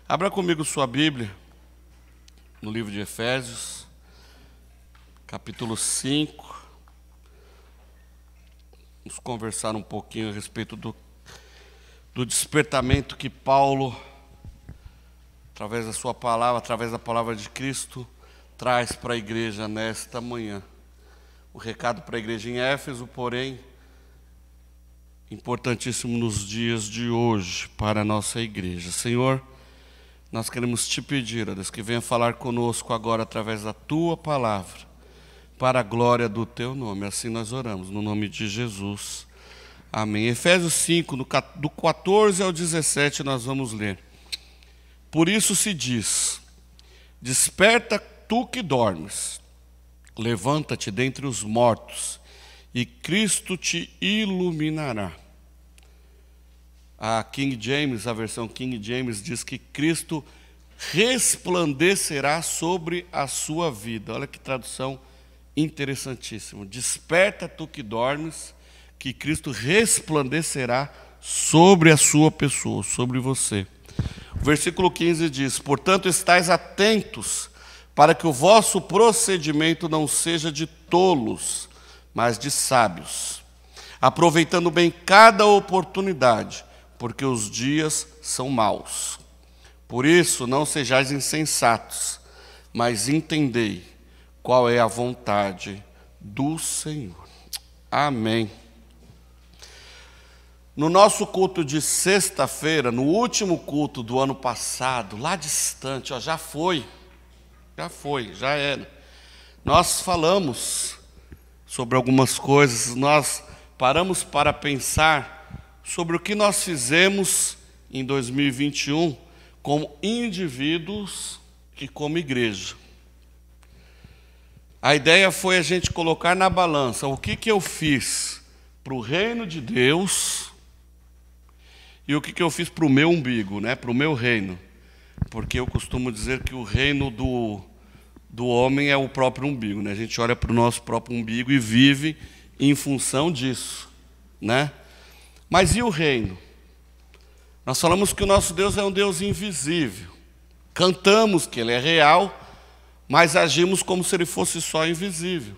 Abra comigo sua Bíblia, no livro de Efésios, capítulo 5. Vamos conversar um pouquinho a respeito do despertamento que Paulo, através da sua palavra, através da palavra de Cristo, traz para a igreja nesta manhã. O recado para a igreja em Éfeso, porém, importantíssimo nos dias de hoje para a nossa igreja. Senhor, nós queremos te pedir, ó Deus, que venha falar conosco agora através da tua palavra, para a glória do teu nome. Assim nós oramos, no nome de Jesus. Amém. Efésios 5, do 14 ao 17, nós vamos ler. Por isso se diz: desperta tu que dormes, levanta-te dentre os mortos, e Cristo te iluminará. A versão King James diz que Cristo resplandecerá sobre a sua vida. Olha que tradução interessantíssima. Desperta tu que dormes, que Cristo resplandecerá sobre a sua pessoa, sobre você. O versículo 15 diz: portanto, estais atentos, para que o vosso procedimento não seja de tolos, mas de sábios, aproveitando bem cada oportunidade, porque os dias são maus. Por isso, não sejais insensatos, mas entendei qual é a vontade do Senhor. Amém. No nosso culto de sexta-feira, no último culto do ano passado, lá distante, já era. Nós falamos sobre algumas coisas, nós paramos para pensar sobre o que nós fizemos em 2021 como indivíduos e como igreja. A ideia foi a gente colocar na balança o que eu fiz para o reino de Deus e o que eu fiz para o meu umbigo, para o meu reino. Porque eu costumo dizer que o reino do homem é o próprio umbigo. A gente olha para o nosso próprio umbigo e vive em função disso. Mas e o reino? Nós falamos que o nosso Deus é um Deus invisível. Cantamos que Ele é real, mas agimos como se Ele fosse só invisível.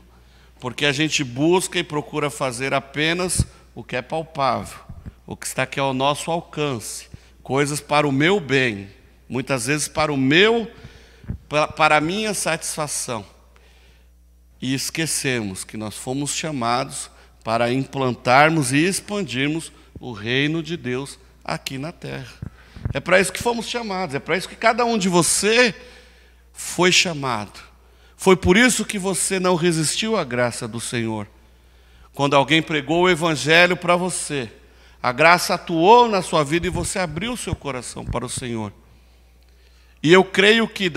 Porque a gente busca e procura fazer apenas o que é palpável, o que está aqui ao nosso alcance, coisas para o meu bem, muitas vezes para a minha satisfação. E esquecemos que nós fomos chamados para implantarmos e expandirmos o reino de Deus aqui na terra. É para isso que fomos chamados, é para isso que cada um de você foi chamado. Foi por isso que você não resistiu à graça do Senhor. Quando alguém pregou o evangelho para você, a graça atuou na sua vida e você abriu o seu coração para o Senhor. E eu creio que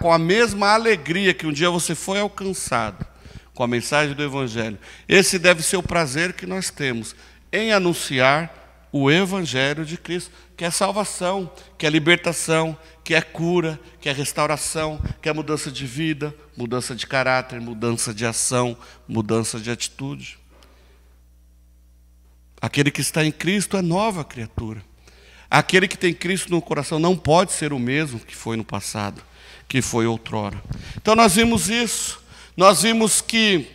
com a mesma alegria que um dia você foi alcançado com a mensagem do evangelho, esse deve ser o prazer que nós temos em anunciar o evangelho de Cristo, que é salvação, que é libertação, que é cura, que é restauração, que é mudança de vida, mudança de caráter, mudança de ação, mudança de atitude. Aquele que está em Cristo é nova criatura. Aquele que tem Cristo no coração não pode ser o mesmo que foi no passado, que foi outrora. Então nós vimos isso. Nós vimos que,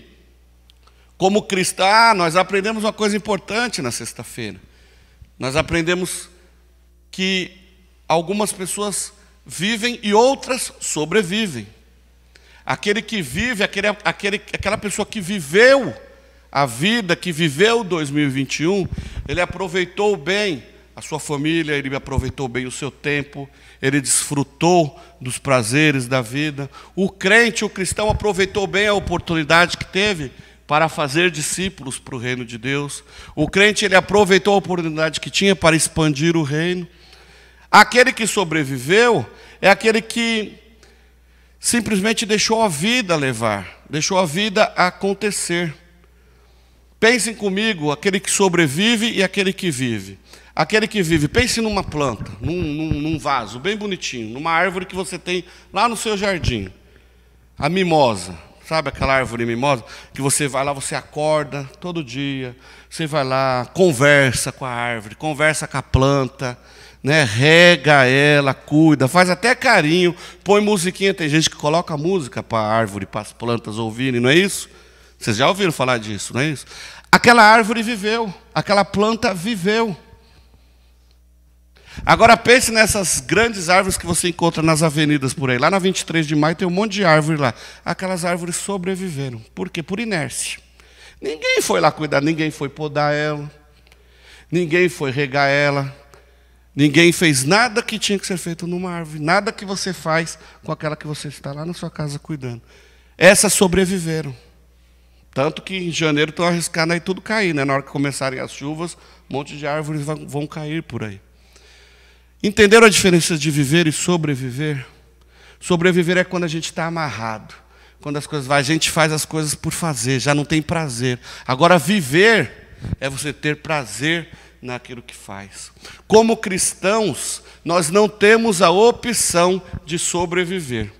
como cristãos, nós aprendemos uma coisa importante na sexta-feira. Nós aprendemos que algumas pessoas vivem e outras sobrevivem. Aquele que vive, aquela pessoa que viveu a vida, que viveu 2021, ele aproveitou bem a sua família, ele aproveitou bem o seu tempo, ele desfrutou dos prazeres da vida. O crente, o cristão, aproveitou bem a oportunidade que teve para fazer discípulos para o reino de Deus. O crente, ele aproveitou a oportunidade que tinha para expandir o reino. Aquele que sobreviveu é aquele que simplesmente deixou a vida levar, deixou a vida acontecer. Pensem comigo, aquele que sobrevive e aquele que vive. Aquele que vive, pense numa planta, num vaso bem bonitinho, numa árvore que você tem lá no seu jardim. A mimosa, sabe aquela árvore mimosa? Que você vai lá, você acorda todo dia, você vai lá, conversa com a árvore, conversa com a planta, né? Rega ela, cuida, faz até carinho, põe musiquinha. Tem gente que coloca música para a árvore, para as plantas ouvirem, não é isso? Vocês já ouviram falar disso, não é isso? Aquela árvore viveu, aquela planta viveu. Agora pense nessas grandes árvores que você encontra nas avenidas por aí. Lá na 23 de maio tem um monte de árvore lá. Aquelas árvores sobreviveram. Por quê? Por inércia. Ninguém foi lá cuidar, ninguém foi podar ela, ninguém foi regar ela, ninguém fez nada que tinha que ser feito numa árvore, nada que você faz com aquela que você está lá na sua casa cuidando. Essas sobreviveram. Tanto que em janeiro estão arriscando aí tudo cair, né? Na hora que começarem as chuvas, um monte de árvores vão cair por aí. Entenderam a diferença de viver e sobreviver? Sobreviver é quando a gente está amarrado. Quando as coisas vão, a gente faz as coisas por fazer, já não tem prazer. Agora, viver é você ter prazer naquilo que faz. Como cristãos, nós não temos a opção de sobreviver.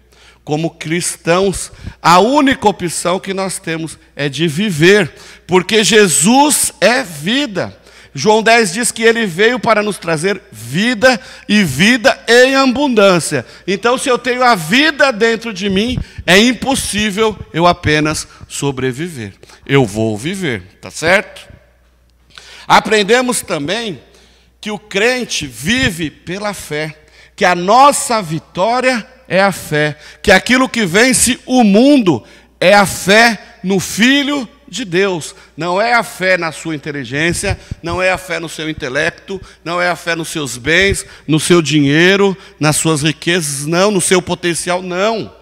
Como cristãos, a única opção que nós temos é de viver, porque Jesus é vida. João 10 diz que ele veio para nos trazer vida e vida em abundância. Então, se eu tenho a vida dentro de mim, é impossível eu apenas sobreviver. Eu vou viver, tá certo? Aprendemos também que o crente vive pela fé, que a nossa vitória é a fé, que aquilo que vence o mundo é a fé no Filho de Deus. Não é a fé na sua inteligência, não é a fé no seu intelecto, não é a fé nos seus bens, no seu dinheiro, nas suas riquezas, não, no seu potencial, não.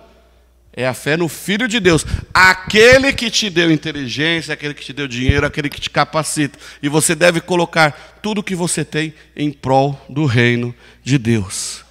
É a fé no Filho de Deus, aquele que te deu inteligência, aquele que te deu dinheiro, aquele que te capacita. E você deve colocar tudo o que você tem em prol do reino de Deus.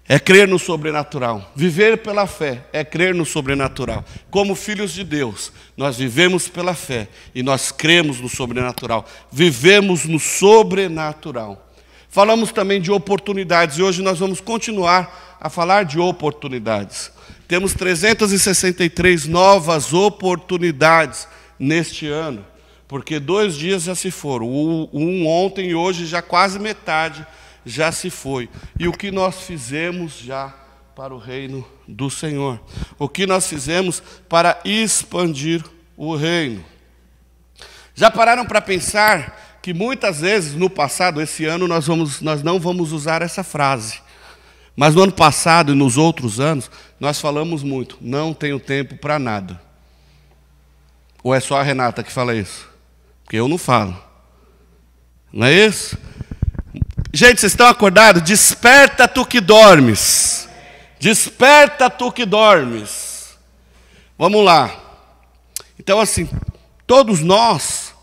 É crer no sobrenatural. Viver pela fé é crer no sobrenatural. Como filhos de Deus, nós vivemos pela fé e nós cremos no sobrenatural. Vivemos no sobrenatural. Falamos também de oportunidades e hoje nós vamos continuar a falar de oportunidades. Temos 363 novas oportunidades neste ano, porque 2 dias já se foram. Um ontem e hoje já quase metade já se foi. E o que nós fizemos já para o reino do Senhor? O que nós fizemos para expandir o reino? Já pararam para pensar que muitas vezes no passado, esse ano, nós não vamos usar essa frase. Mas no ano passado e nos outros anos, nós falamos muito, não tenho tempo para nada. Ou é só a Renata que fala isso? Porque eu não falo. Não é isso? Gente, vocês estão acordados? Desperta tu que dormes. Desperta tu que dormes. Vamos lá. Então, assim, todos nós,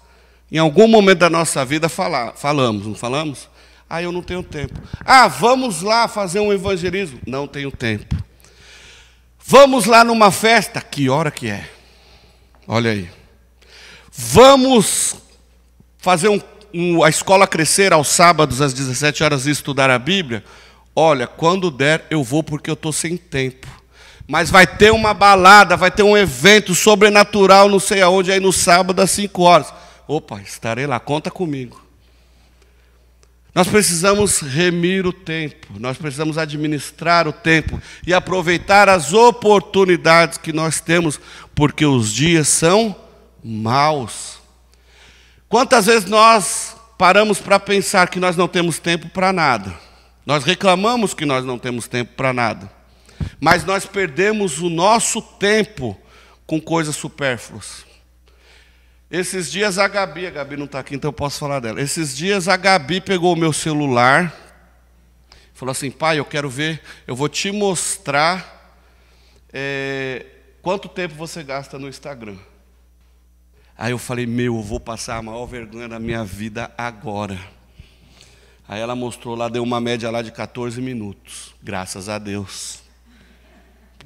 em algum momento da nossa vida, falamos, não falamos? Ah, eu não tenho tempo. Ah, vamos lá fazer um evangelismo. Não tenho tempo. Vamos lá numa festa. Que hora que é? Olha aí. Vamos fazer a escola crescer aos sábados às 17 horas e estudar a Bíblia. Olha, quando der eu vou porque eu estou sem tempo. Mas vai ter uma balada, vai ter um evento sobrenatural, não sei aonde, aí no sábado às 5 horas. Opa, estarei lá, conta comigo. Nós precisamos remir o tempo, nós precisamos administrar o tempo e aproveitar as oportunidades que nós temos, porque os dias são maus. Quantas vezes nós paramos para pensar que nós não temos tempo para nada? Nós reclamamos que nós não temos tempo para nada, mas nós perdemos o nosso tempo com coisas supérfluas. Esses dias a Gabi não está aqui, então eu posso falar dela. Esses dias a Gabi pegou o meu celular, falou assim, pai, eu quero ver, eu vou te mostrar quanto tempo você gasta no Instagram. Aí eu falei, eu vou passar a maior vergonha da minha vida agora. Aí ela mostrou lá, deu uma média lá de 14 minutos. Graças a Deus.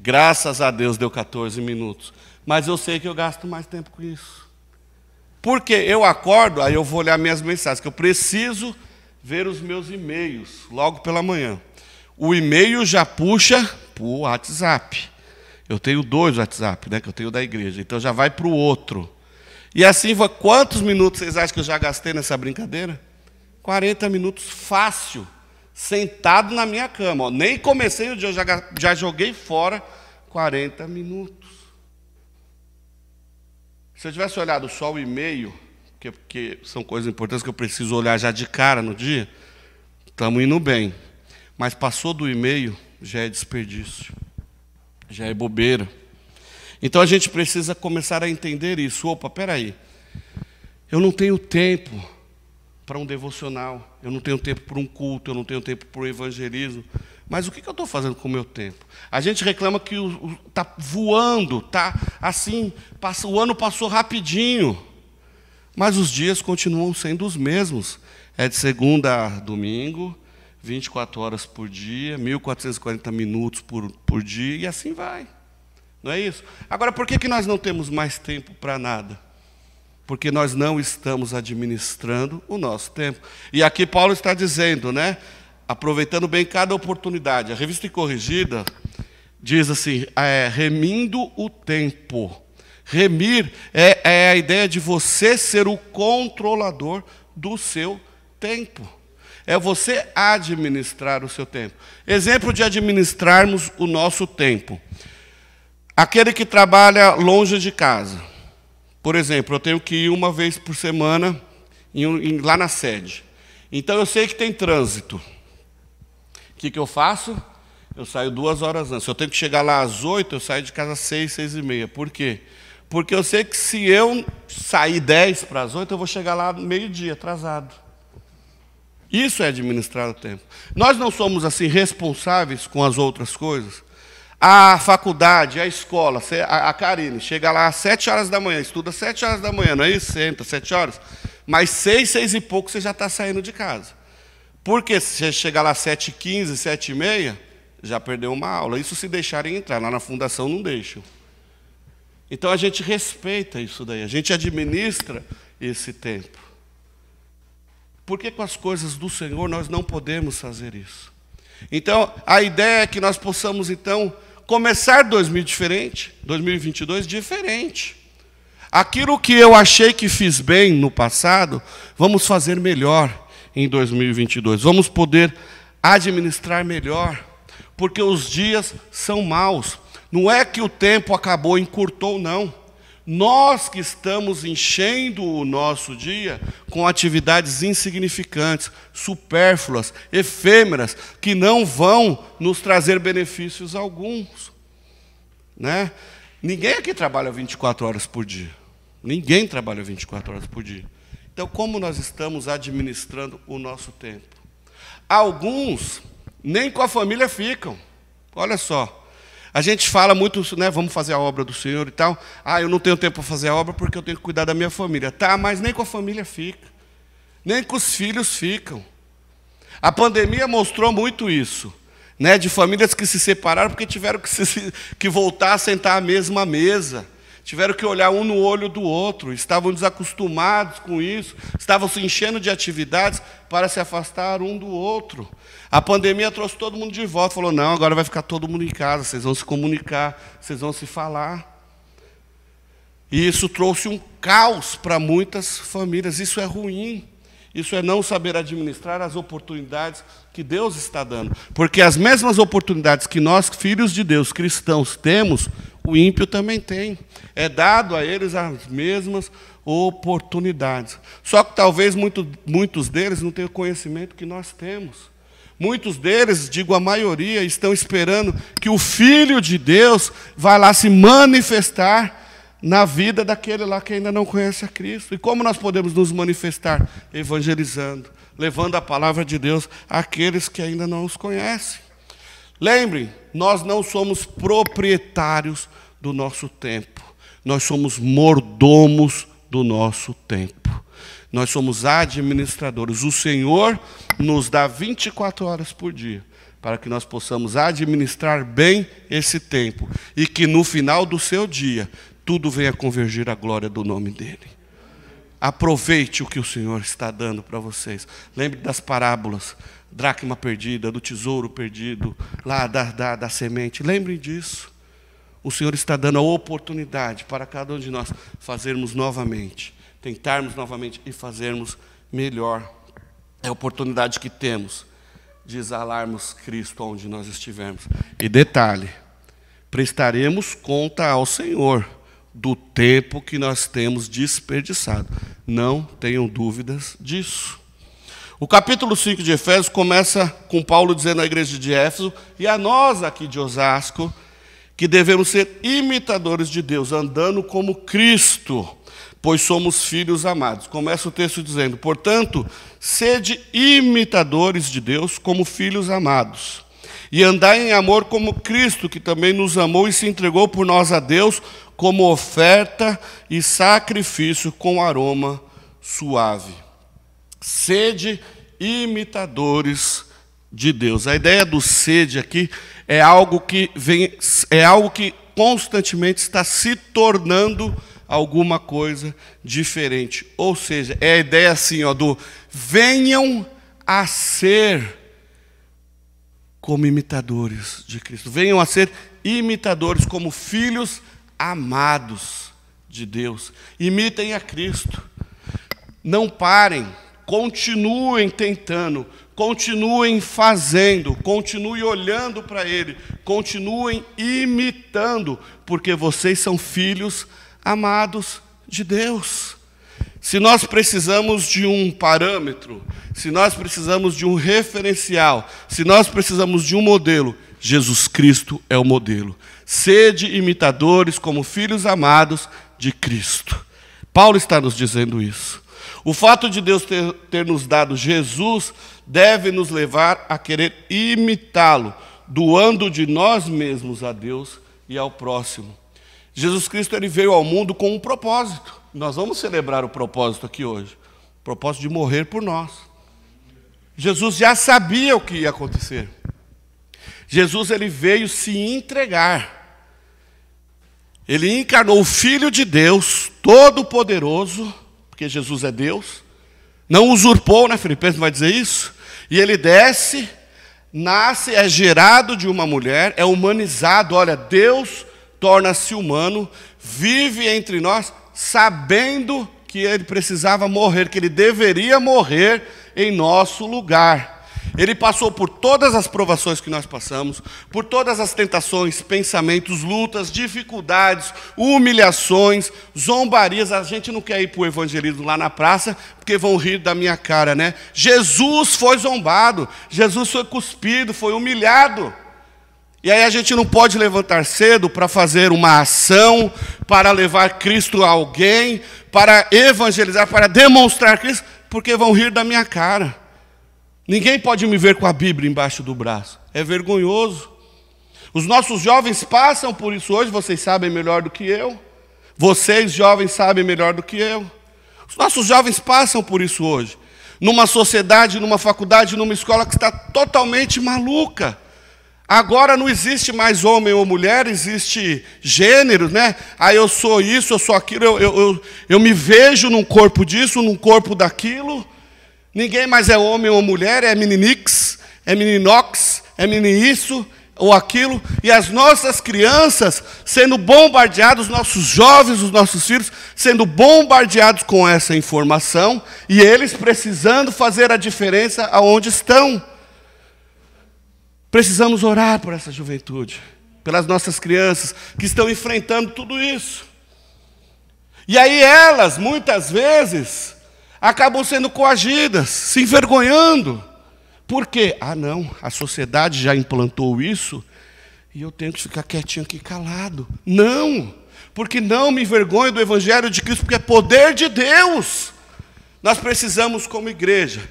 Graças a Deus deu 14 minutos. Mas eu sei que eu gasto mais tempo com isso. Porque eu acordo, aí eu vou olhar minhas mensagens, que eu preciso ver os meus e-mails logo pela manhã. O e-mail já puxa para o WhatsApp. Eu tenho 2 WhatsApp, né, que eu tenho da igreja, então já vai para o outro. E assim, quantos minutos vocês acham que eu já gastei nessa brincadeira? 40 minutos fácil. Sentado na minha cama. Ó. Nem comecei o dia, eu já joguei fora 40 minutos. Se eu tivesse olhado só o e-mail, porque são coisas importantes que eu preciso olhar já de cara no dia, estamos indo bem. Mas passou do e-mail, já é desperdício. Já é bobeira. Então a gente precisa começar a entender isso. Opa, peraí. Eu não tenho tempo para um devocional. Eu não tenho tempo para um culto. Eu não tenho tempo para um evangelismo. Mas o que eu estou fazendo com o meu tempo? A gente reclama que está voando, está assim, o ano passou rapidinho. Mas os dias continuam sendo os mesmos. É de segunda a domingo, 24 horas por dia, 1.440 minutos por dia, e assim vai. Não é isso? Agora, por que nós não temos mais tempo para nada? Porque nós não estamos administrando o nosso tempo. E aqui Paulo está dizendo, né? Aproveitando bem cada oportunidade. A Revista Corrigida diz assim, remindo o tempo. Remir é a ideia de você ser o controlador do seu tempo. É você administrar o seu tempo. Exemplo de administrarmos o nosso tempo. Aquele que trabalha longe de casa. Por exemplo, eu tenho que ir uma vez por semana lá na sede. Então eu sei que tem trânsito. O que eu faço? Eu saio 2 horas antes. Se eu tenho que chegar lá às 8, eu saio de casa às 6, 6:30. Por quê? Porque eu sei que se eu sair 10 para as 8, eu vou chegar lá meio-dia, atrasado. Isso é administrar o tempo. Nós não somos assim responsáveis com as outras coisas. A faculdade, a escola, a Karine chega lá às 7 horas da manhã, estuda às 7 horas da manhã, não é isso? Senta, 7 horas. Mas 6, 6 e pouco você já está saindo de casa. Porque se você chegar lá às 7h15, 7h30, já perdeu uma aula. Isso se deixarem entrar, lá na fundação não deixam. Então a gente respeita isso daí, a gente administra esse tempo. Por que com as coisas do Senhor nós não podemos fazer isso? Então, a ideia é que nós possamos, então, começar 2022 diferente. Aquilo que eu achei que fiz bem no passado, vamos fazer melhor em 2022. Vamos poder administrar melhor, porque os dias são maus. Não é que o tempo acabou, encurtou, não. Nós que estamos enchendo o nosso dia com atividades insignificantes, supérfluas, efêmeras, que não vão nos trazer benefícios alguns. Né? Ninguém aqui trabalha 24 horas por dia. Ninguém trabalha 24 horas por dia. Então, como nós estamos administrando o nosso tempo? Alguns nem com a família ficam. Olha só. A gente fala muito, né, vamos fazer a obra do Senhor e tal. Eu não tenho tempo para fazer a obra porque eu tenho que cuidar da minha família. Tá, mas nem com a família fica. Nem com os filhos ficam. A pandemia mostrou muito isso. Né, de famílias que se separaram porque tiveram que voltar a sentar à mesma mesa. Tiveram que olhar um no olho do outro. Estavam desacostumados com isso. Estavam se enchendo de atividades para se afastar um do outro. A pandemia trouxe todo mundo de volta. Falou, não, agora vai ficar todo mundo em casa. Vocês vão se comunicar, vocês vão se falar. E isso trouxe um caos para muitas famílias. Isso é ruim. Isso é não saber administrar as oportunidades que Deus está dando. Porque as mesmas oportunidades que nós, filhos de Deus, cristãos, temos, o ímpio também tem. É dado a eles as mesmas oportunidades. Só que talvez muitos deles não tenham o conhecimento que nós temos. Muitos deles, digo a maioria, estão esperando que o Filho de Deus vá lá se manifestar na vida daquele lá que ainda não conhece a Cristo. E como nós podemos nos manifestar? Evangelizando, levando a palavra de Deus àqueles que ainda não os conhecem. Lembrem, nós não somos proprietários do nosso tempo. Nós somos mordomos do nosso tempo. Nós somos administradores. O Senhor nos dá 24 horas por dia para que nós possamos administrar bem esse tempo e que no final do seu dia tudo venha convergir à glória do nome dEle. Aproveite o que o Senhor está dando para vocês. Lembre das parábolas, dracma perdida, do tesouro perdido, lá da semente. Lembrem disso. O Senhor está dando a oportunidade para cada um de nós fazermos novamente, tentarmos novamente e fazermos melhor. É a oportunidade que temos de exalarmos Cristo onde nós estivermos. E detalhe, prestaremos conta ao Senhor do tempo que nós temos desperdiçado. Não tenham dúvidas disso. O capítulo 5 de Efésios começa com Paulo dizendo à igreja de Éfeso e a nós aqui de Osasco que devemos ser imitadores de Deus, andando como Cristo, pois somos filhos amados. Começa o texto dizendo, portanto, sede imitadores de Deus como filhos amados, e andai em amor como Cristo, que também nos amou e se entregou por nós a Deus como oferta e sacrifício com aroma suave. Sede imitadores de Deus. A ideia do sede aqui é algo que constantemente está se tornando alguma coisa diferente. Ou seja, é a ideia assim, do venham a ser como imitadores de Cristo. Venham a ser imitadores como filhos amados de Deus. Imitem a Cristo. Não parem, continuem tentando, continuem fazendo, continuem olhando para Ele, continuem imitando, porque vocês são filhos amados de Deus. Se nós precisamos de um parâmetro, se nós precisamos de um referencial, se nós precisamos de um modelo, Jesus Cristo é o modelo. Sede imitadores como filhos amados de Cristo. Paulo está nos dizendo isso. O fato de Deus ter nos dado Jesus deve nos levar a querer imitá-lo, doando de nós mesmos a Deus e ao próximo. Jesus Cristo ele veio ao mundo com um propósito. Nós vamos celebrar o propósito aqui hoje. O propósito de morrer por nós. Jesus já sabia o que ia acontecer. Jesus ele veio se entregar. Ele encarnou o Filho de Deus, todo-poderoso, porque Jesus é Deus, não usurpou, né? Filipenses vai dizer isso. E ele desce, nasce, é gerado de uma mulher, é humanizado. Olha, Deus torna-se humano, vive entre nós, sabendo que ele precisava morrer, que ele deveria morrer em nosso lugar. Ele passou por todas as provações que nós passamos, por todas as tentações, pensamentos, lutas, dificuldades, humilhações, zombarias. A gente não quer ir para o evangelismo lá na praça, porque vão rir da minha cara, né? Jesus foi zombado, Jesus foi cuspido, foi humilhado. E aí a gente não pode levantar cedo para fazer uma ação, para levar Cristo a alguém, para evangelizar, para demonstrar Cristo, porque vão rir da minha cara. Ninguém pode me ver com a Bíblia embaixo do braço. É vergonhoso. Os nossos jovens passam por isso hoje, vocês sabem melhor do que eu. Vocês, jovens, sabem melhor do que eu. Os nossos jovens passam por isso hoje. Numa sociedade, numa faculdade, numa escola que está totalmente maluca. Agora não existe mais homem ou mulher, existe gênero, né? Eu sou isso, eu sou aquilo, eu me vejo num corpo disso, num corpo daquilo. Ninguém mais é homem ou mulher, é meninix, é meninox, é menino isso ou aquilo. E as nossas crianças sendo bombardeados, os nossos jovens, os nossos filhos, sendo bombardeados com essa informação, e eles precisando fazer a diferença aonde estão. Precisamos orar por essa juventude, pelas nossas crianças que estão enfrentando tudo isso. E aí elas, muitas vezes, acabam sendo coagidas, se envergonhando. Por quê? Não, a sociedade já implantou isso e eu tenho que ficar quietinho aqui, calado. Não, porque não me envergonho do Evangelho de Cristo, porque é poder de Deus. Nós precisamos, como igreja,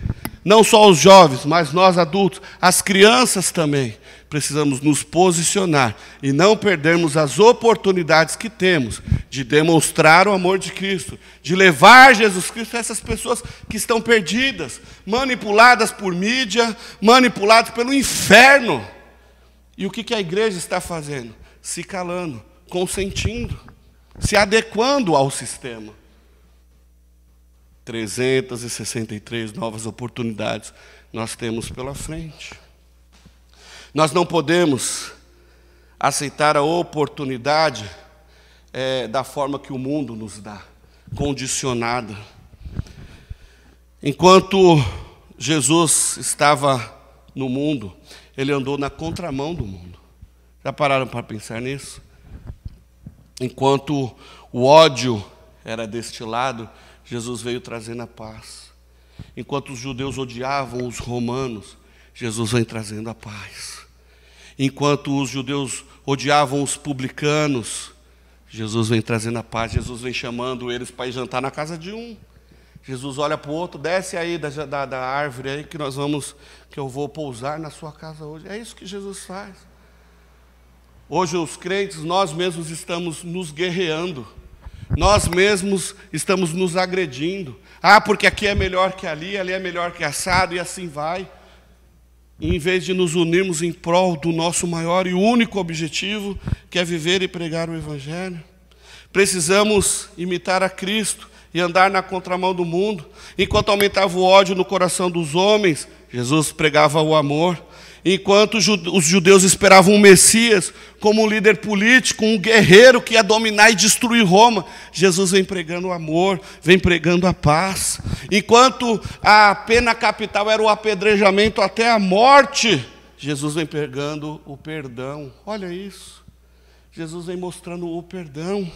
não só os jovens, mas nós adultos, as crianças também, precisamos nos posicionar e não perdermos as oportunidades que temos de demonstrar o amor de Cristo, de levar Jesus Cristo a essas pessoas que estão perdidas, manipuladas por mídia, manipuladas pelo inferno. E o que a igreja está fazendo? Se calando, consentindo, se adequando ao sistema. 363 novas oportunidades nós temos pela frente. Nós não podemos aceitar a oportunidade da forma que o mundo nos dá, condicionada. Enquanto Jesus estava no mundo, ele andou na contramão do mundo. Já pararam para pensar nisso? Enquanto o ódio era destilado, Jesus veio trazendo a paz. Enquanto os judeus odiavam os romanos, Jesus vem trazendo a paz. Enquanto os judeus odiavam os publicanos, Jesus vem trazendo a paz. Jesus vem chamando eles para ir jantar na casa de um. Jesus olha para o outro, desce aí da árvore aí que eu vou pousar na sua casa hoje. É isso que Jesus faz. Hoje os crentes, nós mesmos estamos nos guerreando. Nós mesmos estamos nos agredindo. Porque aqui é melhor que ali é melhor que assado, e assim vai. Em vez de nos unirmos em prol do nosso maior e único objetivo, que é viver e pregar o Evangelho. Precisamos imitar a Cristo e andar na contramão do mundo. Enquanto aumentava o ódio no coração dos homens, Jesus pregava o amor. Enquanto os judeus esperavam um Messias como um líder político, um guerreiro que ia dominar e destruir Roma, Jesus vem pregando o amor, vem pregando a paz. Enquanto a pena capital era o apedrejamento até a morte, Jesus vem pregando o perdão. Olha isso. Jesus vem mostrando o perdão.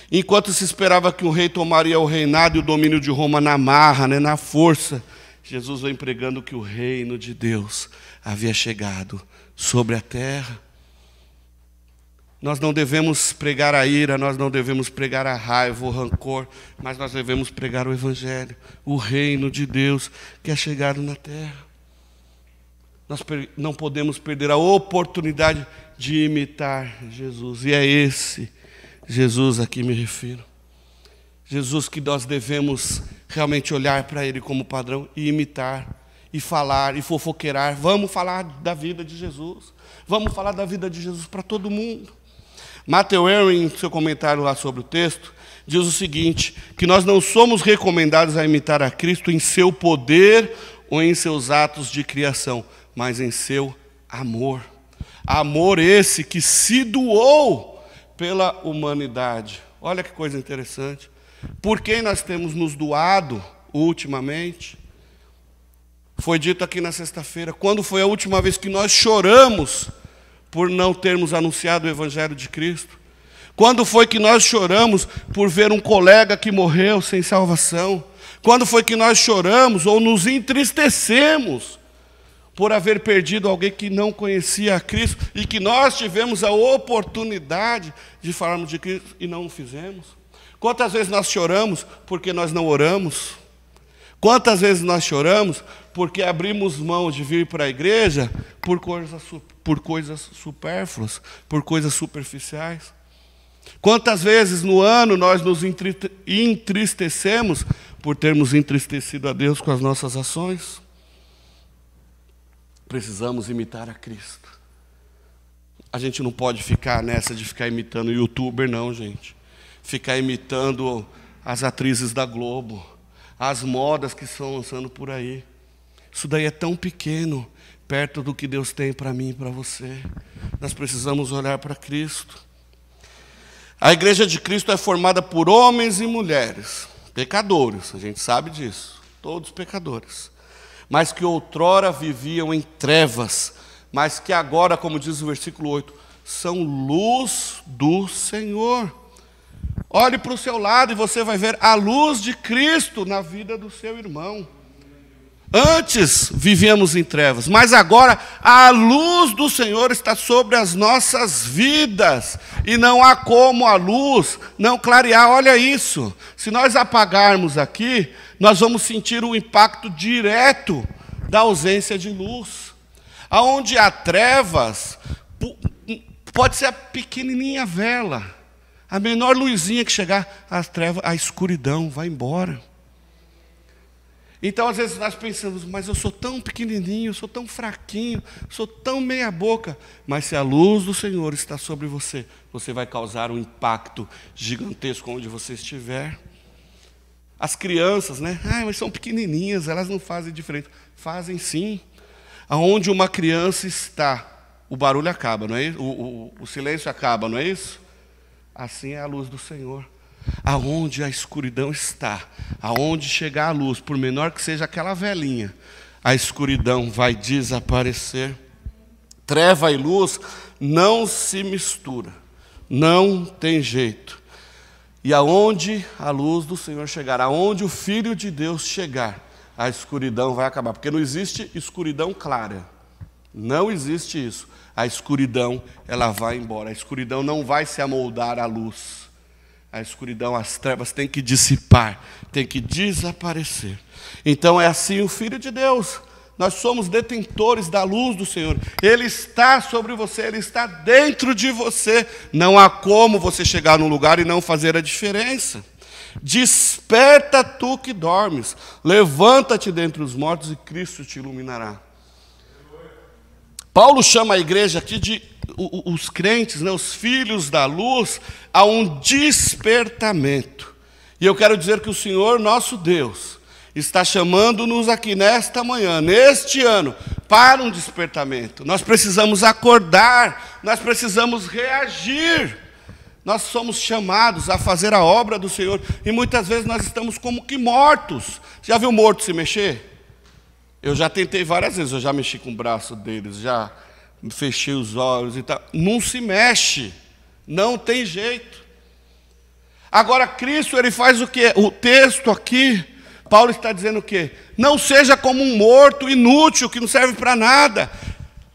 Enquanto se esperava que o rei tomaria o reinado e o domínio de Roma na marra, na força, Jesus vem pregando que o reino de Deus havia chegado sobre a terra. Nós não devemos pregar a ira, nós não devemos pregar a raiva, o rancor, mas nós devemos pregar o Evangelho, o reino de Deus que é chegado na terra. Nós não podemos perder a oportunidade de imitar Jesus, e é esse Jesus a que me refiro. Jesus que nós devemos realmente olhar para Ele como padrão e imitar, e falar, e fofoqueirar. Vamos falar da vida de Jesus. Vamos falar da vida de Jesus para todo mundo. Matthew Henry, em seu comentário lá sobre o texto, diz o seguinte, que nós não somos recomendados a imitar a Cristo em seu poder ou em seus atos de criação, mas em seu amor. Amor esse que se doou pela humanidade. Olha que coisa interessante. Por quem nós temos nos doado ultimamente? Foi dito aqui na sexta-feira, quando foi a última vez que nós choramos por não termos anunciado o Evangelho de Cristo? Quando foi que nós choramos por ver um colega que morreu sem salvação? Quando foi que nós choramos ou nos entristecemos por haver perdido alguém que não conhecia a Cristo e que nós tivemos a oportunidade de falarmos de Cristo e não o fizemos? Quantas vezes nós choramos porque nós não oramos? Quantas vezes nós choramos porque abrimos mão de vir para a igreja por coisas supérfluas, por coisas superficiais? Quantas vezes no ano nós nos entristecemos por termos entristecido a Deus com as nossas ações? Precisamos imitar a Cristo. A gente não pode ficar nessa de ficar imitando youtuber, não, gente. Ficar imitando as atrizes da Globo, as modas que estão lançando por aí. Isso daí é tão pequeno, perto do que Deus tem para mim e para você. Nós precisamos olhar para Cristo. A igreja de Cristo é formada por homens e mulheres, pecadores, a gente sabe disso, todos pecadores. Mas que outrora viviam em trevas, mas que agora, como diz o versículo 8, são luz do Senhor. Olhe para o seu lado e você vai ver a luz de Cristo na vida do seu irmão. Antes vivíamos em trevas, mas agora a luz do Senhor está sobre as nossas vidas. E não há como a luz não clarear. Olha isso, se nós apagarmos aqui, nós vamos sentir o impacto direto da ausência de luz. Aonde há trevas, pode ser a pequenininha vela, a menor luzinha que chegar, as trevas, a escuridão vai embora. Então, às vezes, nós pensamos, mas eu sou tão pequenininho, eu sou tão fraquinho, sou tão meia boca. Mas se a luz do Senhor está sobre você, você vai causar um impacto gigantesco onde você estiver. As crianças, mas são pequenininhas, elas não fazem diferença. Fazem sim. Aonde uma criança está, o barulho acaba, não é isso? O silêncio acaba, não é isso? Assim é a luz do Senhor. Aonde a escuridão está, aonde chegar a luz, por menor que seja aquela velinha, a escuridão vai desaparecer. Treva e luz não se misturam, não tem jeito. E aonde a luz do Senhor chegar, aonde o Filho de Deus chegar, a escuridão vai acabar. Porque não existe escuridão clara. Não existe isso. A escuridão, ela vai embora. A escuridão não vai se amoldar à luz. A escuridão, as trevas têm que dissipar, têm que desaparecer. Então é assim o Filho de Deus. Nós somos detentores da luz do Senhor. Ele está sobre você, Ele está dentro de você. Não há como você chegar num lugar e não fazer a diferença. Desperta tu que dormes, levanta-te dentre os mortos e Cristo te iluminará. Paulo chama a igreja aqui de os crentes, né, os filhos da luz, a um despertamento. E eu quero dizer que o Senhor, nosso Deus, está chamando-nos aqui nesta manhã, neste ano, para um despertamento. Nós precisamos acordar, nós precisamos reagir. Nós somos chamados a fazer a obra do Senhor e muitas vezes nós estamos como que mortos. Já viu morto se mexer? Eu já tentei várias vezes, eu já mexi com o braço deles, já fechei os olhos e tal. Não se mexe, não tem jeito. Agora Cristo, Ele faz o quê? O texto aqui, Paulo está dizendo o quê? Não seja como um morto inútil, que não serve para nada.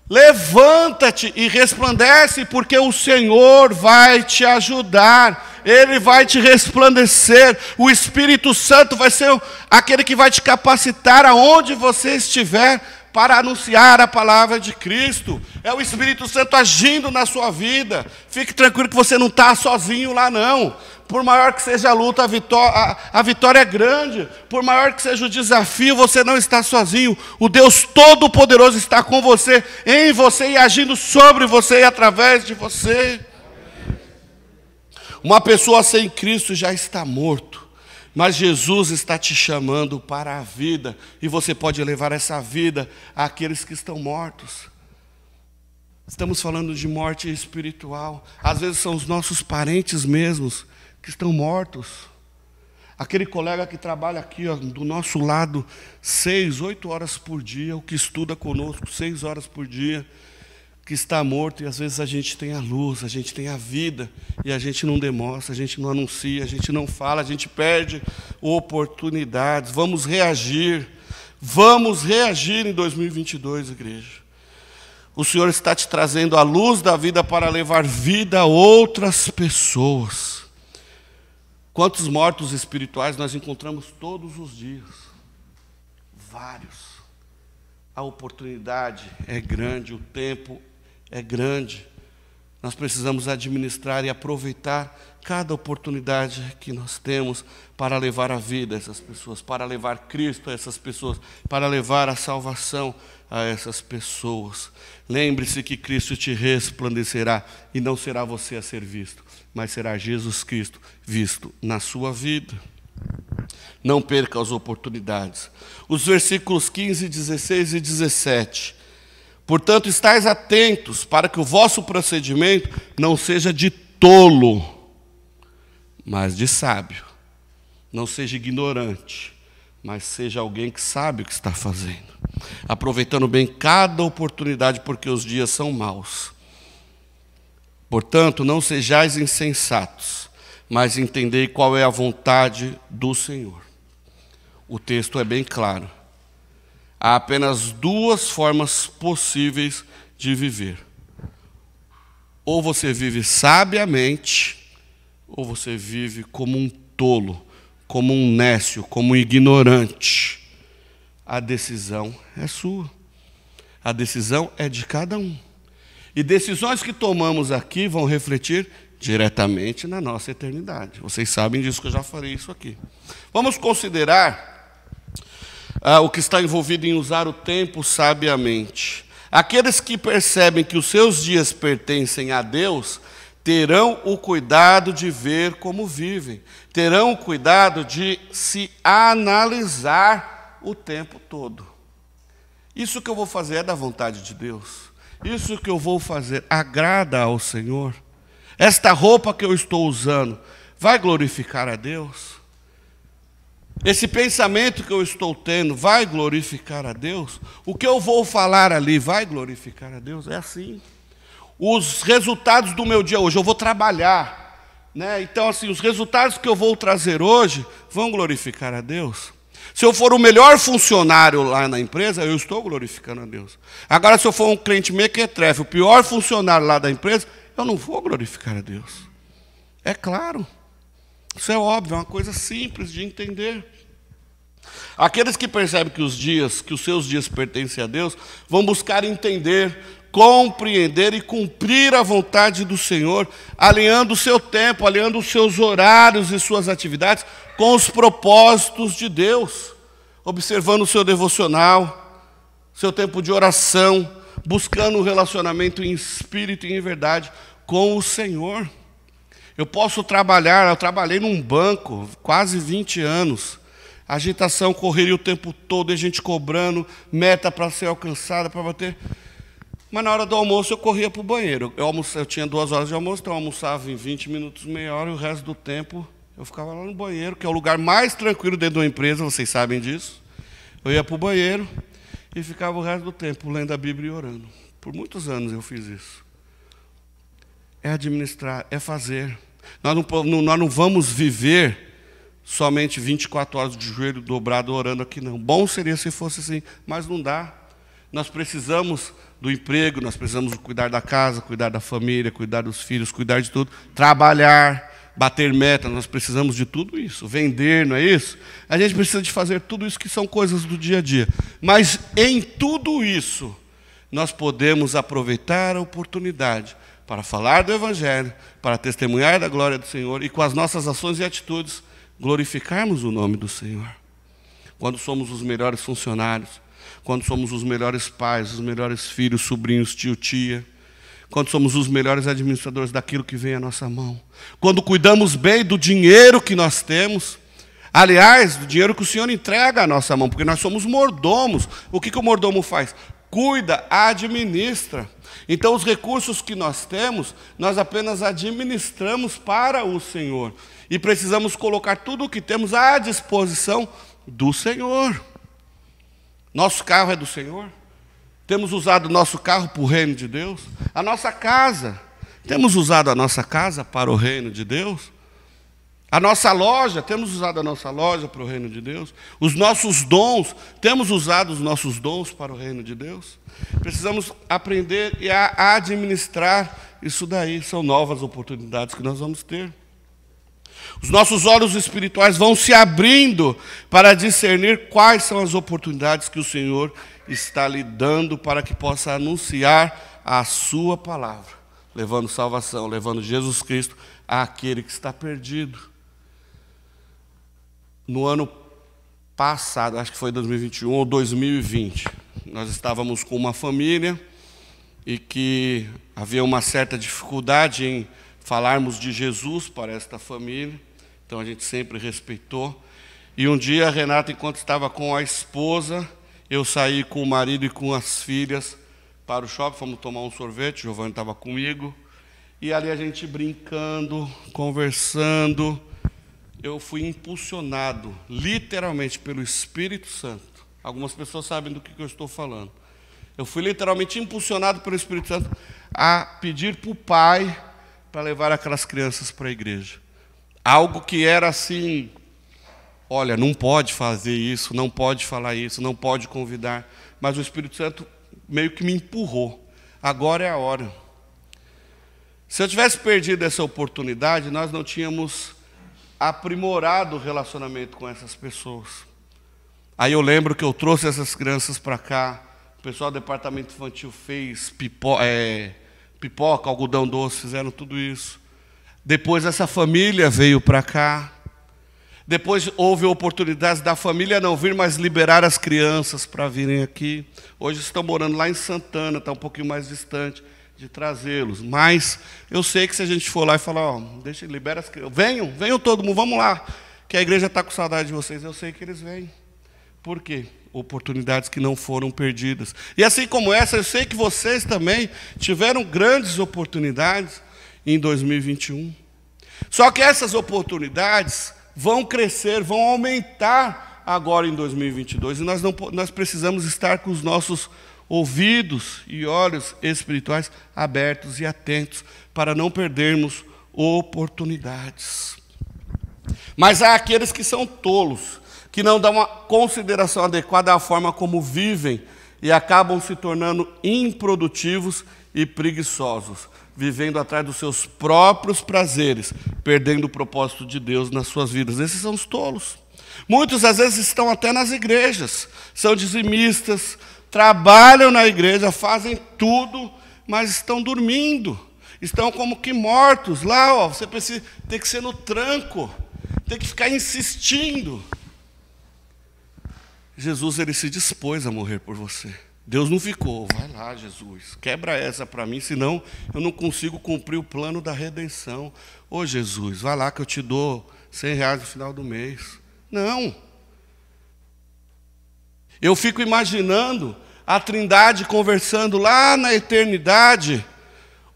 Levanta-te e resplandece, porque o Senhor vai te ajudar, Ele vai te resplandecer, o Espírito Santo vai ser aquele que vai te capacitar aonde você estiver para anunciar a palavra de Cristo. É o Espírito Santo agindo na sua vida. Fique tranquilo que você não está sozinho lá não. Por maior que seja a luta, a vitória é grande. Por maior que seja o desafio, você não está sozinho. O Deus Todo-Poderoso está com você, em você e agindo sobre você e através de você. Uma pessoa sem Cristo já está morto, mas Jesus está te chamando para a vida, e você pode levar essa vida àqueles que estão mortos. Estamos falando de morte espiritual. Às vezes são os nossos parentes mesmos que estão mortos. Aquele colega que trabalha aqui, ó, do nosso lado, 6, 8 horas por dia, o que estuda conosco 6 horas por dia, que está morto, e às vezes a gente tem a luz, a gente tem a vida, e a gente não demonstra, a gente não anuncia, a gente não fala, a gente perde oportunidades. Vamos reagir em 2022, igreja. O Senhor está te trazendo a luz da vida para levar vida a outras pessoas. Quantos mortos espirituais nós encontramos todos os dias? Vários. A oportunidade é grande, o tempo é grande. Nós precisamos administrar e aproveitar cada oportunidade que nós temos para levar a vida a essas pessoas, para levar Cristo a essas pessoas, para levar a salvação a essas pessoas. Lembre-se que Cristo te resplandecerá, e não será você a ser visto, mas será Jesus Cristo visto na sua vida. Não perca as oportunidades. Os versículos 15, 16 e 17. Portanto, estais atentos para que o vosso procedimento não seja de tolo, mas de sábio. Não seja ignorante, mas seja alguém que sabe o que está fazendo, aproveitando bem cada oportunidade, porque os dias são maus. Portanto, não sejais insensatos, mas entendei qual é a vontade do Senhor. O texto é bem claro. Há apenas 2 formas possíveis de viver. Ou você vive sabiamente, ou você vive como um tolo, como um nécio, como um ignorante. A decisão é sua. A decisão é de cada um. E decisões que tomamos aqui vão refletir diretamente na nossa eternidade. Vocês sabem disso, que eu já falei isso aqui. Vamos considerar o que está envolvido em usar o tempo sabiamente. Aqueles que percebem que os seus dias pertencem a Deus, terão o cuidado de ver como vivem, terão o cuidado de se analisar o tempo todo. Isso que eu vou fazer é da vontade de Deus? Isso que eu vou fazer agrada ao Senhor? Esta roupa que eu estou usando vai glorificar a Deus? Esse pensamento que eu estou tendo vai glorificar a Deus? O que eu vou falar ali vai glorificar a Deus? É assim. Os resultados do meu dia hoje, eu vou trabalhar, né? Então, assim, os resultados que eu vou trazer hoje vão glorificar a Deus. Se eu for o melhor funcionário lá na empresa, eu estou glorificando a Deus. Agora, se eu for um cliente mequetrefe, o pior funcionário lá da empresa, eu não vou glorificar a Deus. É claro. Isso é óbvio, é uma coisa simples de entender. Aqueles que percebem que os seus dias pertencem a Deus, vão buscar entender, compreender e cumprir a vontade do Senhor, alinhando o seu tempo, alinhando os seus horários e suas atividades com os propósitos de Deus, observando o seu devocional, seu tempo de oração, buscando um relacionamento em espírito e em verdade com o Senhor. Eu trabalhei num banco quase 20 anos, agitação, correria o tempo todo, a gente cobrando, meta para ser alcançada, para bater. Mas na hora do almoço eu corria para o banheiro. Eu tinha 2 horas de almoço, então eu almoçava em 20 minutos, meia hora, e o resto do tempo eu ficava lá no banheiro, que é o lugar mais tranquilo dentro de uma empresa, vocês sabem disso. Eu ia para o banheiro e ficava o resto do tempo lendo a Bíblia e orando. Por muitos anos eu fiz isso. É administrar, é fazer. Nós não vamos viver somente 24 horas de joelho dobrado orando aqui, não. Bom seria se fosse assim, mas não dá. Nós precisamos do emprego, nós precisamos cuidar da casa, cuidar da família, cuidar dos filhos, cuidar de tudo, trabalhar, bater meta, nós precisamos de tudo isso, vender, não é isso? A gente precisa de fazer tudo isso que são coisas do dia a dia. Mas em tudo isso, nós podemos aproveitar a oportunidade para falar do Evangelho, para testemunhar da glória do Senhor e com as nossas ações e atitudes glorificarmos o nome do Senhor. Quando somos os melhores funcionários, quando somos os melhores pais, os melhores filhos, sobrinhos, tio, tia, quando somos os melhores administradores daquilo que vem à nossa mão, quando cuidamos bem do dinheiro que nós temos, aliás, do dinheiro que o Senhor entrega à nossa mão, porque nós somos mordomos. O que o mordomo faz? Cuida, administra. Então, os recursos que nós temos, nós apenas administramos para o Senhor. E precisamos colocar tudo o que temos à disposição do Senhor. Nosso carro é do Senhor. Temos usado o nosso carro para o reino de Deus. A nossa casa, temos usado a nossa casa para o reino de Deus. A nossa loja, temos usado a nossa loja para o reino de Deus. Os nossos dons, temos usado os nossos dons para o reino de Deus. Precisamos aprender e a administrar isso daí. São novas oportunidades que nós vamos ter. Os nossos olhos espirituais vão se abrindo para discernir quais são as oportunidades que o Senhor está lhe dando para que possa anunciar a sua palavra, levando salvação, levando Jesus Cristo àquele que está perdido. No ano passado, acho que foi 2021 ou 2020, nós estávamos com uma família e que havia uma certa dificuldade em falarmos de Jesus para esta família, então a gente sempre respeitou. E um dia a Renata, enquanto estava com a esposa, eu saí com o marido e com as filhas para o shopping, fomos tomar um sorvete, o Giovanni estava comigo, e ali a gente brincando, conversando, eu fui impulsionado, literalmente, pelo Espírito Santo. Algumas pessoas sabem do que eu estou falando. Eu fui literalmente impulsionado pelo Espírito Santo a pedir para o pai para levar aquelas crianças para a igreja. Algo que era assim, olha, não pode fazer isso, não pode falar isso, não pode convidar. Mas o Espírito Santo meio que me empurrou. Agora é a hora. Se eu tivesse perdido essa oportunidade, nós não tínhamos aprimorado o relacionamento com essas pessoas. Aí eu lembro que eu trouxe essas crianças para cá, o pessoal do departamento infantil fez pipoca, algodão doce, fizeram tudo isso. Depois essa família veio para cá. Depois houve oportunidades da família não vir, mas liberar as crianças para virem aqui. Hoje estão morando lá em Santana, está um pouquinho mais distante de trazê-los. Mas eu sei que se a gente for lá e falar, ó, libera as crianças, venham todo mundo, vamos lá, que a igreja está com saudade de vocês, eu sei que eles vêm. Por quê? Oportunidades que não foram perdidas. E assim como essa, eu sei que vocês também tiveram grandes oportunidades em 2021. Só que essas oportunidades vão crescer, vão aumentar agora em 2022. E nós precisamos estar com os nossos ouvidos e olhos espirituais abertos e atentos para não perdermos oportunidades. Mas há aqueles que são tolos, que não dão uma consideração adequada à forma como vivem e acabam se tornando improdutivos e preguiçosos, vivendo atrás dos seus próprios prazeres, perdendo o propósito de Deus nas suas vidas. Esses são os tolos. Muitos, às vezes, estão até nas igrejas, são dizimistas, trabalham na igreja, fazem tudo, mas estão dormindo, estão como que mortos. Lá, ó, você precisa, tem que ser no tranco, tem que ficar insistindo. Jesus, ele se dispôs a morrer por você. Deus não ficou, vai lá, Jesus, quebra essa para mim, senão eu não consigo cumprir o plano da redenção. Ô Jesus, vai lá que eu te dou R$100 no final do mês. Não. Eu fico imaginando a Trindade conversando lá na eternidade,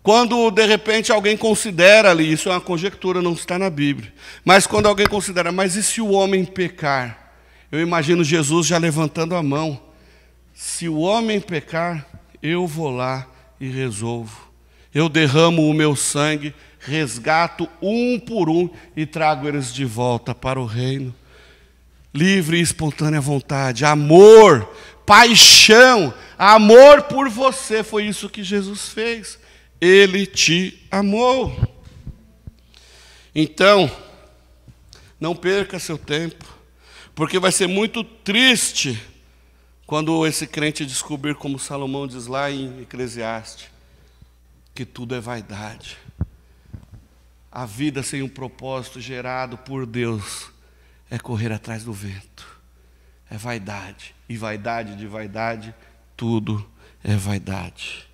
quando de repente alguém considera ali, isso é uma conjectura, não está na Bíblia, mas quando alguém considera, mas e se o homem pecar? Eu imagino Jesus já levantando a mão. Se o homem pecar, eu vou lá e resolvo. Eu derramo o meu sangue, resgato um por um e trago eles de volta para o reino. Livre e espontânea vontade, amor, paixão, amor por você. Foi isso que Jesus fez. Ele te amou. Então, não perca seu tempo, porque vai ser muito triste quando esse crente descobrir, como Salomão diz lá em Eclesiastes, que tudo é vaidade. A vida sem um propósito gerado por Deus é correr atrás do vento. É vaidade. E vaidade de vaidade, tudo é vaidade.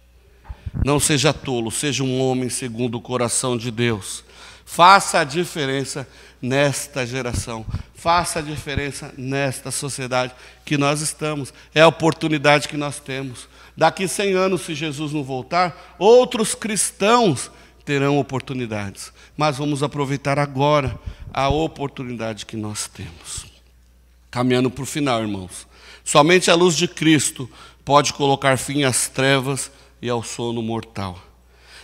Não seja tolo, seja um homem segundo o coração de Deus. Faça a diferença nesta geração. Faça a diferença nesta sociedade que nós estamos. É a oportunidade que nós temos. Daqui 100 anos, se Jesus não voltar, outros cristãos terão oportunidades. Mas vamos aproveitar agora a oportunidade que nós temos. Caminhando para o final, irmãos. Somente a luz de Cristo pode colocar fim às trevas e ao sono mortal.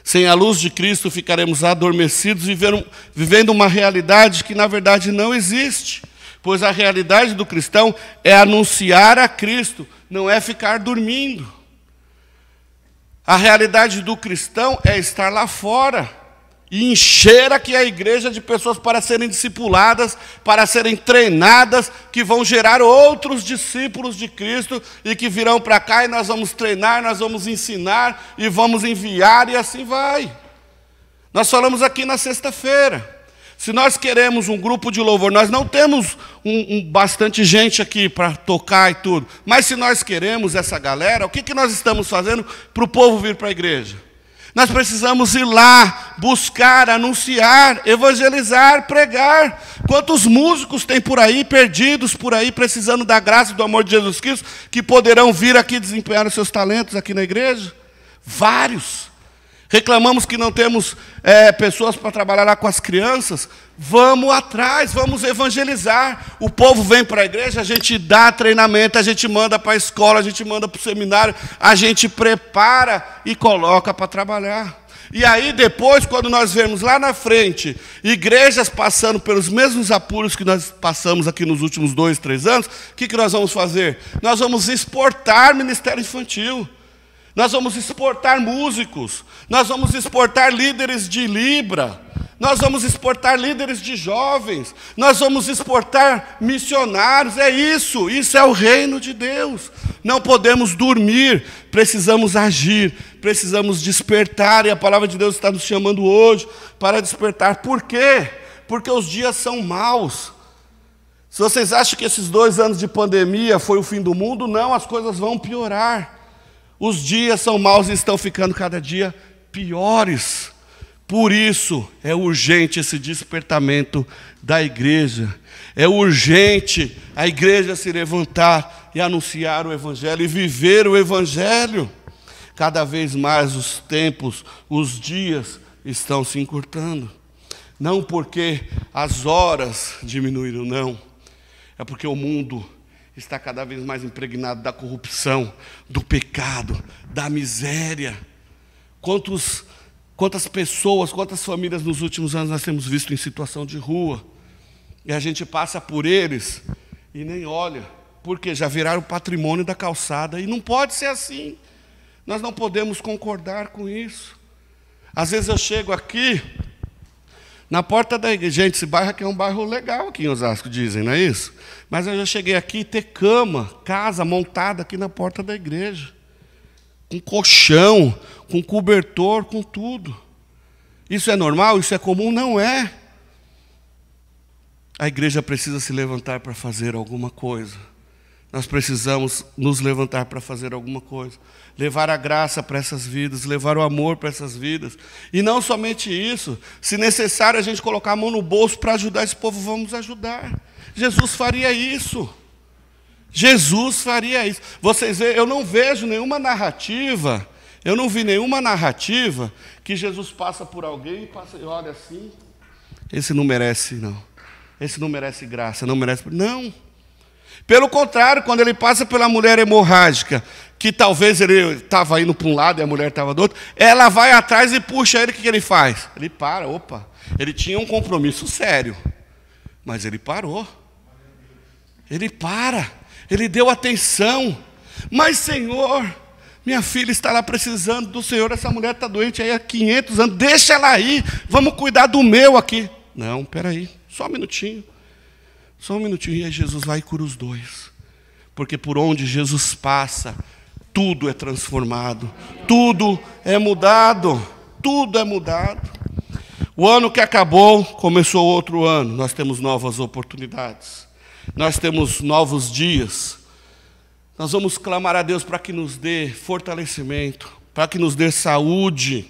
Sem a luz de Cristo ficaremos adormecidos, vivendo uma realidade que na verdade não existe. Pois a realidade do cristão é anunciar a Cristo, não é ficar dormindo. A realidade do cristão é estar lá fora e encher aqui a igreja de pessoas para serem discipuladas, para serem treinadas, que vão gerar outros discípulos de Cristo e que virão para cá e nós vamos treinar, nós vamos ensinar e vamos enviar e assim vai. Nós falamos aqui na sexta-feira. Se nós queremos um grupo de louvor, nós não temos bastante gente aqui para tocar e tudo, mas se nós queremos essa galera, o que nós estamos fazendo para o povo vir para a igreja? Nós precisamos ir lá, buscar, anunciar, evangelizar, pregar. Quantos músicos tem por aí, perdidos por aí, precisando da graça e do amor de Jesus Cristo, que poderão vir aqui desempenhar os seus talentos aqui na igreja? Vários. Reclamamos que não temos pessoas para trabalhar lá com as crianças. Vamos atrás, vamos evangelizar. O povo vem para a igreja, a gente dá treinamento, a gente manda para a escola, a gente manda para o seminário, a gente prepara e coloca para trabalhar. E aí depois, quando nós vemos lá na frente, igrejas passando pelos mesmos apuros que nós passamos aqui nos últimos 2, 3 anos, o que nós vamos fazer? Nós vamos exportar ministério infantil. Nós vamos exportar músicos, nós vamos exportar líderes de Libra, nós vamos exportar líderes de jovens, nós vamos exportar missionários. É isso é o reino de Deus. Não podemos dormir, precisamos agir, precisamos despertar, e a palavra de Deus está nos chamando hoje para despertar. Por quê? Porque os dias são maus. Se vocês acham que esses 2 anos de pandemia foi o fim do mundo, não, as coisas vão piorar. Os dias são maus e estão ficando cada dia piores. Por isso, é urgente esse despertamento da igreja. É urgente a igreja se levantar e anunciar o evangelho e viver o evangelho. Cada vez mais os tempos, os dias estão se encurtando. Não porque as horas diminuíram, não. É porque o mundo está cada vez mais impregnado da corrupção, do pecado, da miséria. Quantas pessoas, quantas famílias nos últimos anos nós temos visto em situação de rua. E a gente passa por eles e nem olha, porque já viraram patrimônio da calçada. E não pode ser assim. Nós não podemos concordar com isso. Às vezes eu chego aqui, na porta da igreja. Gente, esse bairro aqui é um bairro legal aqui em Osasco, dizem, não é isso? Mas eu já cheguei aqui e ter cama, casa montada aqui na porta da igreja. Com colchão, com cobertor, com tudo. Isso é normal? Isso é comum? Não é. A igreja precisa se levantar para fazer alguma coisa. Nós precisamos nos levantar para fazer alguma coisa. Levar a graça para essas vidas, levar o amor para essas vidas. E não somente isso, se necessário a gente colocar a mão no bolso para ajudar esse povo, vamos ajudar. Jesus faria isso. Jesus faria isso. Vocês veem, eu não vejo nenhuma narrativa, eu não vi nenhuma narrativa que Jesus passa por alguém e passa e olha assim, esse não merece não. Esse não merece graça, não merece... Não. Pelo contrário, quando ele passa pela mulher hemorrágica, que talvez ele estava indo para um lado e a mulher estava do outro, ela vai atrás e puxa ele, o que ele faz? Ele para, opa. Ele tinha um compromisso sério, mas ele parou. Ele para, ele deu atenção. Mas, Senhor, minha filha está lá precisando do Senhor, essa mulher está doente aí há 500 anos, deixa ela aí, vamos cuidar do meu aqui. Não, peraí, só um minutinho. Só um minutinho, e aí Jesus vai e cura os dois. Porque por onde Jesus passa, tudo é transformado, tudo é mudado, tudo é mudado. O ano que acabou, começou outro ano, nós temos novas oportunidades, nós temos novos dias. Nós vamos clamar a Deus para que nos dê fortalecimento, para que nos dê saúde,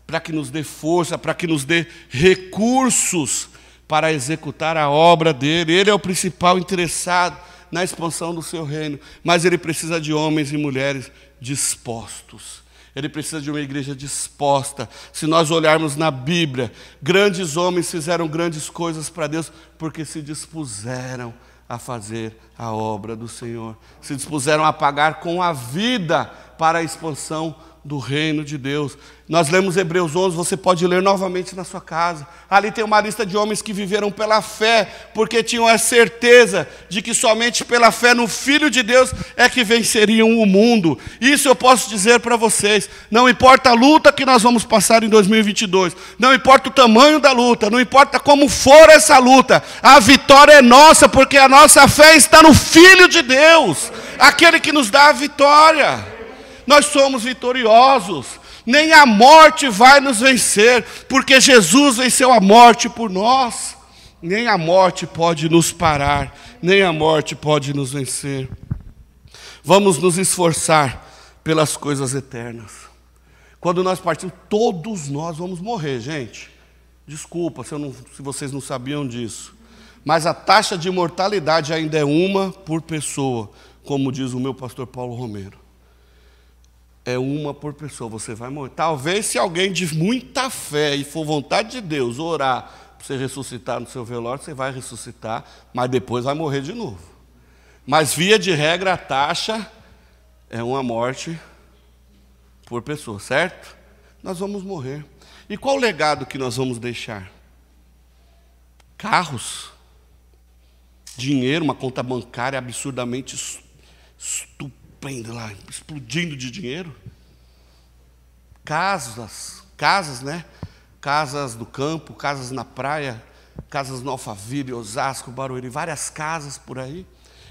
para que nos dê força, para que nos dê recursos para executar a obra dele. Ele é o principal interessado na expansão do seu reino, mas ele precisa de homens e mulheres dispostos. Ele precisa de uma igreja disposta. Se nós olharmos na Bíblia, grandes homens fizeram grandes coisas para Deus, porque se dispuseram a fazer a obra do Senhor. Se dispuseram a pagar com a vida para a expansão do reino de Deus. Nós lemos Hebreus 11, você pode ler novamente na sua casa. Ali tem uma lista de homens que viveram pela fé, porque tinham a certeza de que somente pela fé no Filho de Deus é que venceriam o mundo. Isso eu posso dizer para vocês. Não importa a luta que nós vamos passar em 2022, não importa o tamanho da luta, não importa como for essa luta, a vitória é nossa, porque a nossa fé está no Filho de Deus, aquele que nos dá a vitória. Nós somos vitoriosos, nem a morte vai nos vencer, porque Jesus venceu a morte por nós. Nem a morte pode nos parar, nem a morte pode nos vencer. Vamos nos esforçar pelas coisas eternas. Quando nós partimos, todos nós vamos morrer, gente. Desculpa se vocês não sabiam disso. Mas a taxa de mortalidade ainda é uma por pessoa, como diz o meu pastor Paulo Romero. É uma por pessoa, você vai morrer. Talvez se alguém de muita fé e for vontade de Deus orar para você ressuscitar no seu velório, você vai ressuscitar, mas depois vai morrer de novo. Mas via de regra a taxa é uma morte por pessoa, certo? Nós vamos morrer. E qual o legado que nós vamos deixar? Carros, dinheiro, uma conta bancária absurdamente estupenda lá, explodindo de dinheiro. Casas, né? Casas do campo, casas na praia, casas no Alphaville, Osasco, Barueri, várias casas por aí.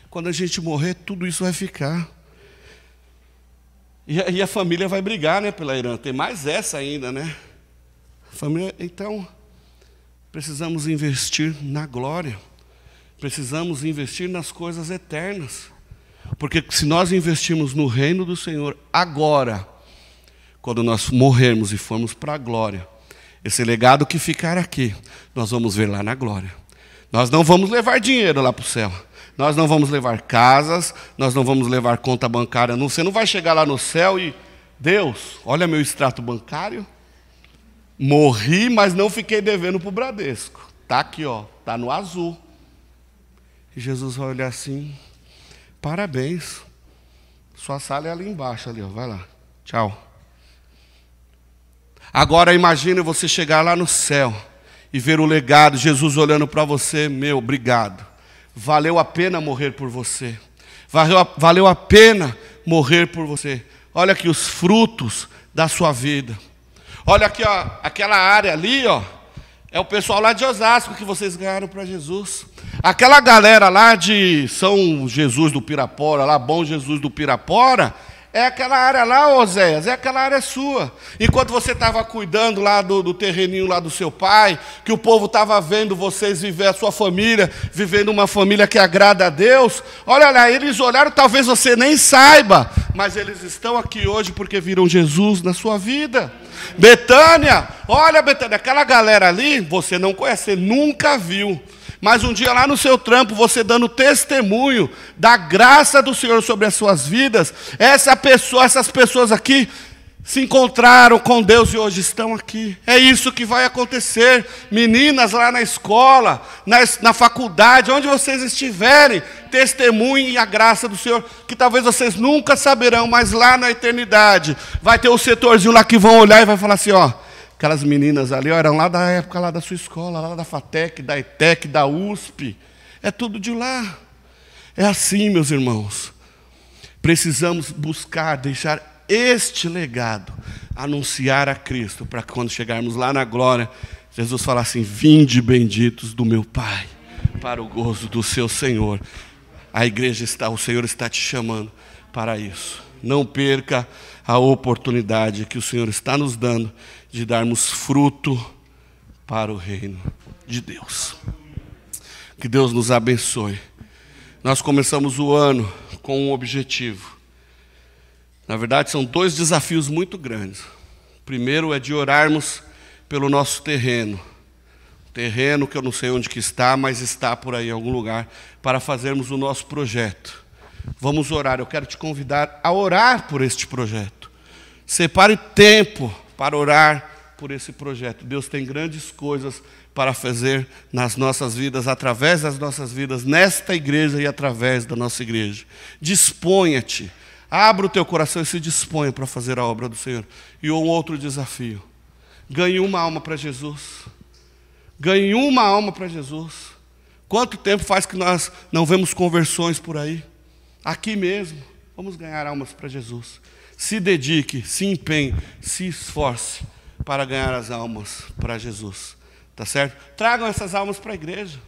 Quando a gente morrer, tudo isso vai ficar. E a família vai brigar, né, pela herança. Tem mais essa ainda, né? Família, então, precisamos investir na glória. Precisamos investir nas coisas eternas. Porque se nós investirmos no reino do Senhor agora, quando nós morrermos e formos para a glória, esse legado que ficar aqui, nós vamos ver lá na glória. Nós não vamos levar dinheiro lá para o céu. Nós não vamos levar casas, nós não vamos levar conta bancária. Você não vai chegar lá no céu e, Deus, olha meu extrato bancário. Morri, mas não fiquei devendo para o Bradesco. Está aqui, ó, está no azul. E Jesus vai olhar assim, parabéns. Sua sala é ali embaixo, ali, ó, vai lá. Tchau. Agora imagine você chegar lá no céu e ver o legado, Jesus olhando para você, meu, obrigado. Valeu a pena morrer por você. Valeu a pena morrer por você. Olha aqui os frutos da sua vida. Olha aqui, ó, aquela área ali, ó, é o pessoal lá de Osasco que vocês ganharam para Jesus. Aquela galera lá de São Jesus do Pirapora, lá Bom Jesus do Pirapora, é aquela área lá, Oséias, é aquela área sua. Enquanto você estava cuidando lá do terreninho lá do seu pai, que o povo estava vendo vocês viver a sua família, vivendo uma família que agrada a Deus, olha lá, eles olharam, talvez você nem saiba, mas eles estão aqui hoje porque viram Jesus na sua vida. Betânia, olha Betânia, aquela galera ali, você não conhece, você nunca viu. Mas um dia lá no seu trampo, você dando testemunho da graça do Senhor sobre as suas vidas, essas pessoas aqui se encontraram com Deus e hoje estão aqui. É isso que vai acontecer. Meninas lá na escola, na faculdade, onde vocês estiverem, testemunhem a graça do Senhor, que talvez vocês nunca saberão, mas lá na eternidade vai ter um setorzinho lá que vão olhar e vai falar assim, ó, aquelas meninas ali, ó, eram lá da época lá da sua escola, lá da FATEC, da ETEC, da USP. É tudo de lá. É assim, meus irmãos. Precisamos buscar, deixar este legado, anunciar a Cristo, para que quando chegarmos lá na glória, Jesus falar assim, vinde benditos do meu Pai, para o gozo do seu Senhor. A igreja está, o Senhor está te chamando para isso. Não perca a oportunidade que o Senhor está nos dando de darmos fruto para o reino de Deus. Que Deus nos abençoe. Nós começamos o ano com um objetivo. Na verdade, são 2 desafios muito grandes. O primeiro é de orarmos pelo nosso terreno. Terreno que eu não sei onde que está, mas está por aí em algum lugar, para fazermos o nosso projeto. Vamos orar, eu quero te convidar a orar por este projeto. Separe tempo para orar por esse projeto. Deus tem grandes coisas para fazer nas nossas vidas, através das nossas vidas, nesta igreja e através da nossa igreja. Disponha-te, abra o teu coração e se disponha para fazer a obra do Senhor. E um outro desafio, ganhe uma alma para Jesus. Ganhe uma alma para Jesus. Quanto tempo faz que nós não vemos conversões por aí? Aqui mesmo, vamos ganhar almas para Jesus. Se dedique, se empenhe, se esforce para ganhar as almas para Jesus. Tá certo? Tragam essas almas para a igreja.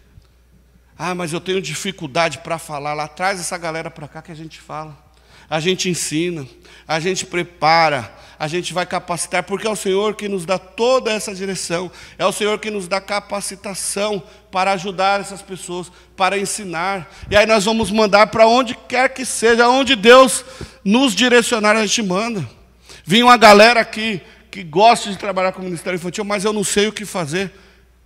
Ah, mas eu tenho dificuldade para falar lá. Traz essa galera para cá que a gente fala. A gente ensina, a gente prepara, a gente vai capacitar, porque é o Senhor que nos dá toda essa direção, é o Senhor que nos dá capacitação para ajudar essas pessoas, para ensinar. E aí nós vamos mandar para onde quer que seja, onde Deus nos direcionar, a gente manda. Vinha uma galera aqui que gosta de trabalhar com o Ministério Infantil, mas eu não sei o que fazer.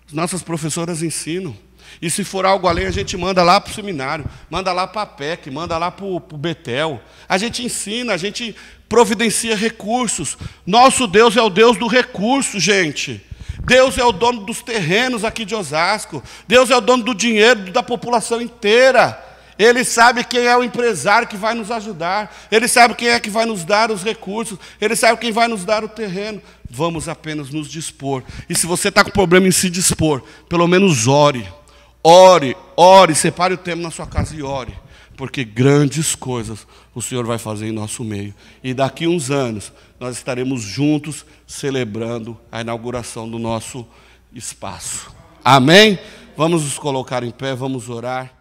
As nossas professoras ensinam. E se for algo além, a gente manda lá para o seminário, manda lá para a PEC, manda lá para o Betel. A gente ensina, a gente providencia recursos. Nosso Deus é o Deus do recurso, gente. Deus é o dono dos terrenos aqui de Osasco. Deus é o dono do dinheiro da população inteira. Ele sabe quem é o empresário que vai nos ajudar. Ele sabe quem é que vai nos dar os recursos. Ele sabe quem vai nos dar o terreno. Vamos apenas nos dispor. E se você está com problema em se dispor, pelo menos ore. Ore, ore, separe o tempo na sua casa e ore, porque grandes coisas o Senhor vai fazer em nosso meio. E daqui a uns anos, nós estaremos juntos celebrando a inauguração do nosso espaço. Amém? Vamos nos colocar em pé, vamos orar.